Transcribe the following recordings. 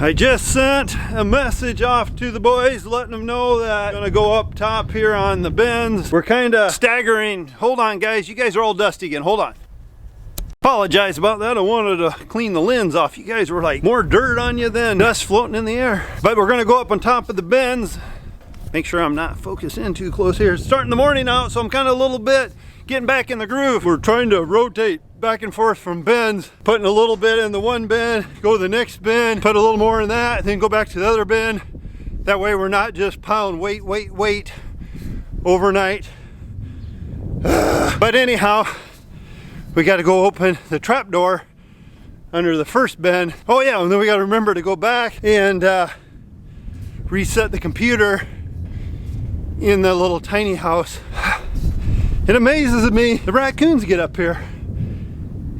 I just sent a message off to the boys letting them know that I'm gonna go up top here on the bins. We're kind of staggering. Hold on guys, you guys are all dusty again, hold on. Apologize about that. I wanted to clean the lens off. You guys were like more dirt on you than dust floating in the air. But we're gonna go up on top of the bins. Make sure I'm not focused in too close here. It's starting the morning out, so I'm kind of a little bit getting back in the groove. We're trying to rotate back and forth from bins, putting a little bit in the one bin, go to the next bin, put a little more in that, then go back to the other bin. That way we're not just piling weight overnight. But anyhow, we got to go open the trap door under the first bin. Oh yeah, and then we got to remember to go back and reset the computer in the little tiny house. It amazes me, the raccoons get up here.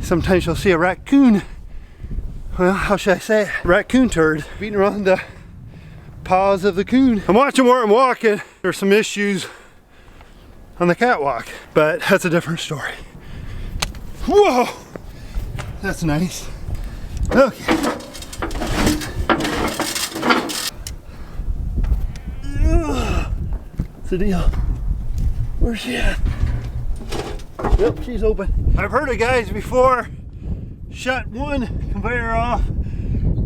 Sometimes you'll see a raccoon, well, how should I say it? Raccoon turd beating around the paws of the coon. I'm watching where I'm walking. There's some issues on the catwalk, but that's a different story. Whoa, that's nice. Okay. What's the deal? Where's she at? Yep, she's open. I've heard of guys before shut one conveyor off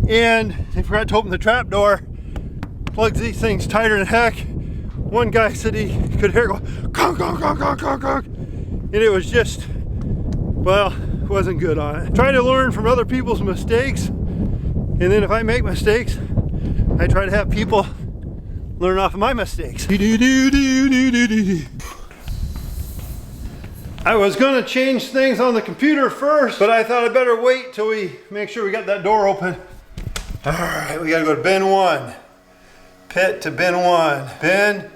and they forgot to open the trap door. Plugs these things tighter than heck. One guy said he could hear it go conk, conk, conk, conk, conk, conk. And it was just, well, wasn't good on it. Try to learn from other people's mistakes, and then if I make mistakes, I try to have people learn off of my mistakes. I was gonna change things on the computer first, but I thought I better wait till we make sure we got that door open. All right, we gotta go to bin 1. Pit to bin 1. Bin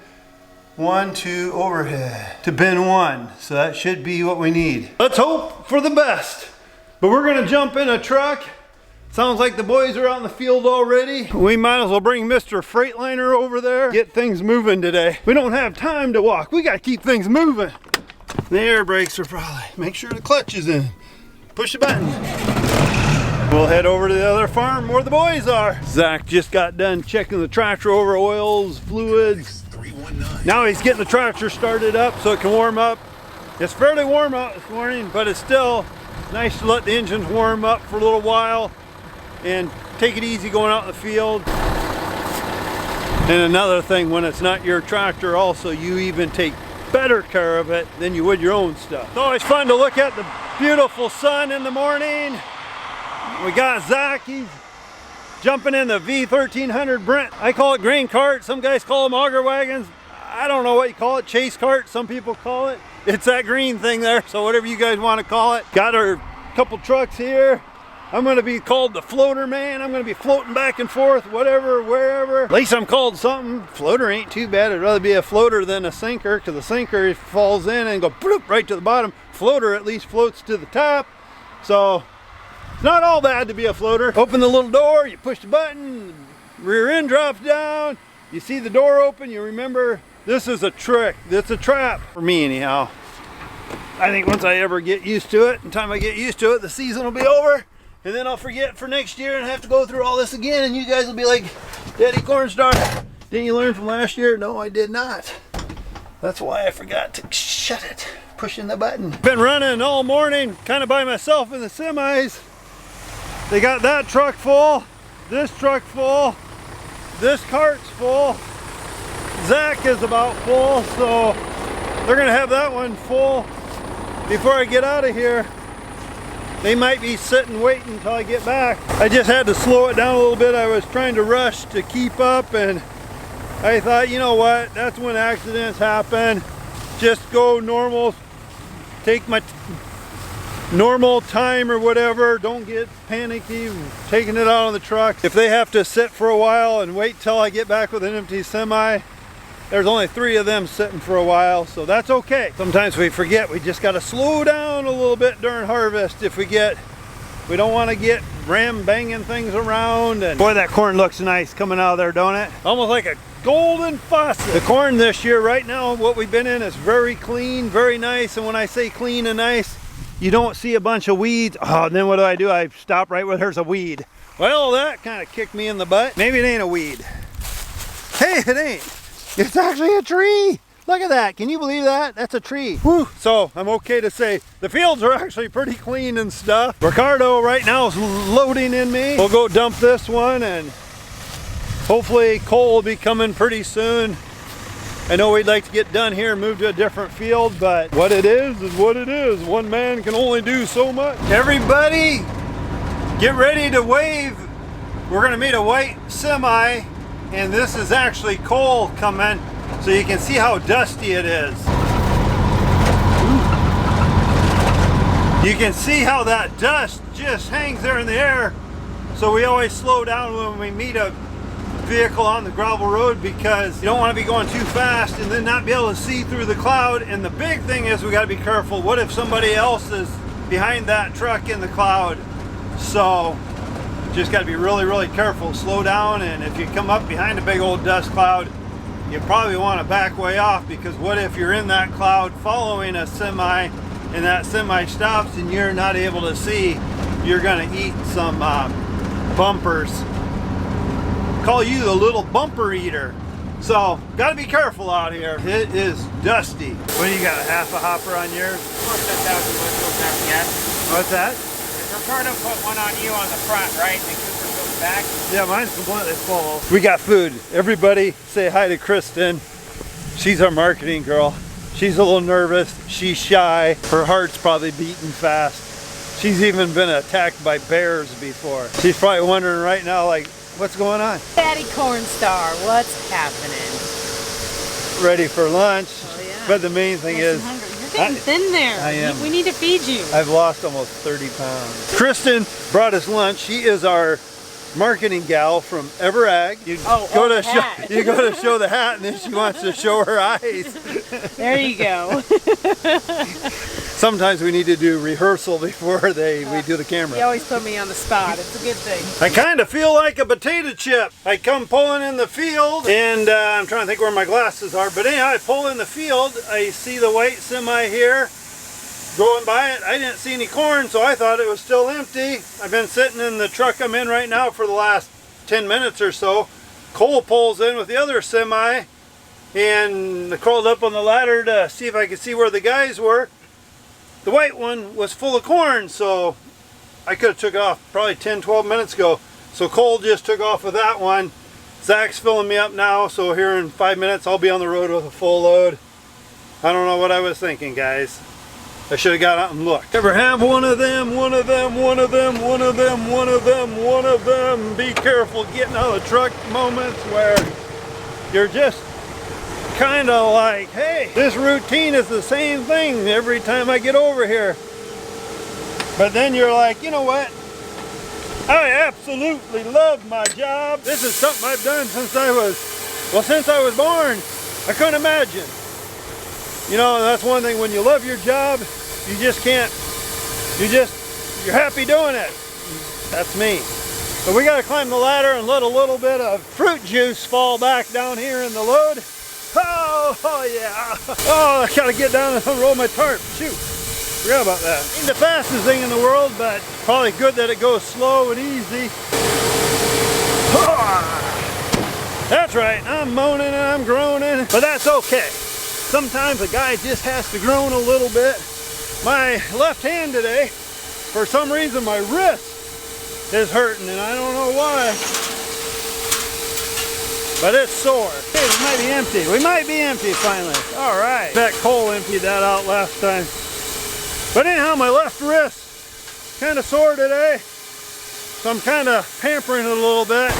1 to overhead to bin 1. So that should be what we need. Let's hope for the best. But we're gonna jump in a truck. Sounds like the boys are out in the field already. We might as well bring Mr. Freightliner over there. Get things moving today. We don't have time to walk. We gotta keep things moving. The air brakes are probably, make sure the clutch is in. Push the button. We'll head over to the other farm where the boys are. Zach just got done checking the tractor over oils, fluids. Now he's getting the tractor started up so it can warm up. It's fairly warm out this morning, but it's still nice to let the engines warm up for a little while and take it easy going out in the field. And another thing, when it's not your tractor also, you even take better care of it than you would your own stuff. It's always fun to look at the beautiful sun in the morning. We got Zach, he's jumping in the V1300 Brunt. I call it grain cart, some guys call them auger wagons. I don't know what you call it, chase cart, some people call it. It's that green thing there, so whatever you guys want to call it. Got our couple trucks here. I'm gonna be called the floater man. I'm gonna be floating back and forth, whatever, wherever. At least I'm called something. Floater ain't too bad. I'd rather be a floater than a sinker, because the sinker falls in and go bloop right to the bottom. Floater at least floats to the top. So it's not all bad to be a floater. Open the little door, you push the button, rear end drops down. You see the door open, you remember this is a trick. It's a trap for me anyhow. I think once I ever get used to it, and time I get used to it, the season will be over. And then I'll forget for next year and have to go through all this again, and you guys will be like, Daddy Cornstar, didn't you learn from last year? No, I did not. That's why I forgot to shut it, pushing the button. Been running all morning, kind of by myself in the semis. They got that truck full, this truck full, this cart's full. Zach is about full, so they're gonna have that one full before I get out of here. They might be sitting waiting until I get back. I just had to slow it down a little bit. I was trying to rush to keep up, and I thought, you know what, that's when accidents happen. Just go normal, take my normal time or whatever. Don't get panicky taking it out on the truck. If they have to sit for a while and wait till I get back with an empty semi, there's only 3 of them sitting for a while, so that's okay. Sometimes we forget we just got to slow down a little bit during harvest if we don't want to get banging things around. And boy, that corn looks nice coming out of there, don't it? Almost like a golden faucet. The corn this year right now, what we've been in, is very clean, very nice. And when I say clean and nice, you don't see a bunch of weeds. Oh, and then what do? I stop right where there's a weed. Well, that kind of kicked me in the butt. Maybe it ain't a weed. Hey, it ain't. It's actually a tree. Look at that. Can you believe that? That's a tree. Whew. So I'm okay to say the fields are actually pretty clean and stuff. Ricardo right now is loading in me. We'll go dump this one and hopefully Cole will be coming pretty soon. I know we'd like to get done here and move to a different field, but what it is what it is. One man can only do so much. Everybody, get ready to wave. We're gonna meet a white semi, and this is actually Cole coming, so you can see how dusty it is. You can see how that dust just hangs there in the air, so we always slow down when we meet a vehicle on the gravel road because you don't want to be going too fast and then not be able to see through the cloud. And the big thing is we got to be careful. What if somebody else is behind that truck in the cloud? So just got to be really, really careful. Slow down, and if you come up behind a big old dust cloud, you probably want to back way off, because what if you're in that cloud following a semi and that semi stops and you're not able to see? You're going to eat some bumpers. Call you the little bumper eater. So got to be careful out here. It is dusty. What do you got, a half a hopper on yours? What's that? Ricardo put one on you on the front, right? And Cooper goes back. Yeah, mine's completely full. We got food. Everybody say hi to Kristen. She's our marketing girl. She's a little nervous. She's shy. Her heart's probably beating fast. She's even been attacked by bears before. She's probably wondering right now, like, what's going on? Daddy Cornstar, what's happening? Ready for lunch. Oh, yeah. But the main thing is, you're getting thin there. I am. We need to feed you. I've lost almost 30 pounds. Kristen brought us lunch. She is our marketing gal from Everag. You go to show the hat, and then she wants to show her eyes. There you go. Sometimes we need to do rehearsal before we do the camera. You always put me on the spot. It's a good thing. I kind of feel like a potato chip. I come pulling in the field, and I'm trying to think where my glasses are, but anyhow, I pull in the field. I see the white semi here. Going by it, I didn't see any corn, so I thought it was still empty. I've been sitting in the truck I'm in right now for the last 10 minutes or so. Cole pulls in with the other semi, and I crawled up on the ladder to see if I could see where the guys were. The white one was full of corn, so I could have took off probably 10-12 minutes ago. So Cole just took off with that one. Zach's filling me up now, so here in 5 minutes I'll be on the road with a full load. I don't know what I was thinking, guys. I should have got out and looked. Ever have one of them, one of them, one of them, one of them, one of them, one of them? Be careful getting out of the truck moments where you're just kind of like, hey, this routine is the same thing every time I get over here. But then you're like, you know what? I absolutely love my job. This is something I've done since I was born. I couldn't imagine. You know, that's one thing, when you love your job, you just can't, you're happy doing it. That's me. But we gotta climb the ladder and let a little bit of fruit juice fall back down here in the load. Oh yeah. Oh, I gotta get down and unroll my tarp. Shoot, forgot about that. Ain't the fastest thing in the world, but probably good that it goes slow and easy. That's right, I'm moaning and I'm groaning, but that's okay. Sometimes a guy just has to groan a little bit. My left hand today, for some reason my wrist is hurting, and I don't know why. But it's sore. Hey, we might be empty. We might be empty finally. All right. Bet Cole emptied that out last time. But anyhow, my left wrist kind of sore today, so I'm kind of pampering it a little bit.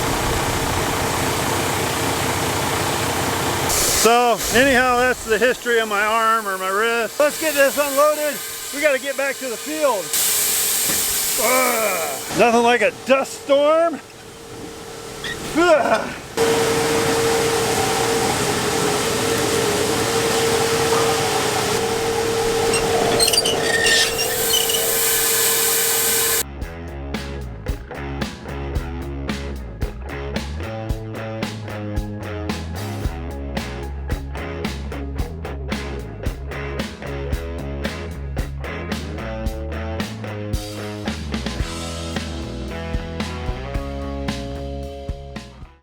So anyhow, that's the history of my arm or my wrist. Let's get this unloaded. We got to get back to the field. Nothing like a dust storm.